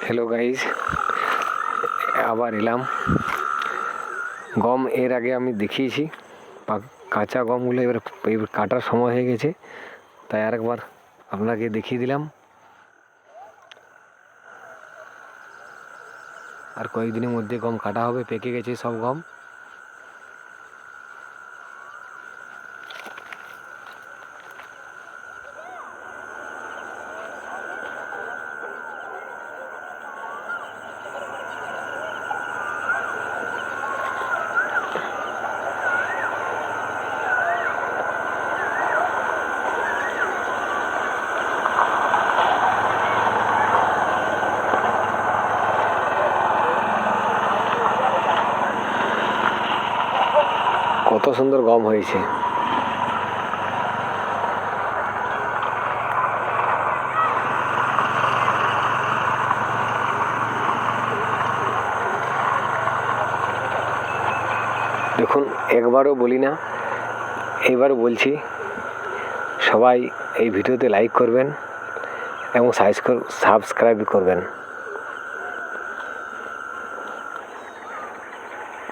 Hello guys, আবার এলাম। গম এর আগে আমি দেখিয়েছি, কাঁচা গমগুলো এবার কাটার সময় হয়ে গেছে, তাই আরেকবার আপনাকে দেখিয়ে দিলাম। আর কয়েকদিনের মধ্যে গম কাটা হবে, পেকে গেছে সব গম। কত সুন্দর গম হয়েছে। দেখুন, একবারও বলি না, এইবারও বলছি, সবাই এই ভিডিওতে লাইক করবেন এবং সাবস্ক্রাইব করবেন।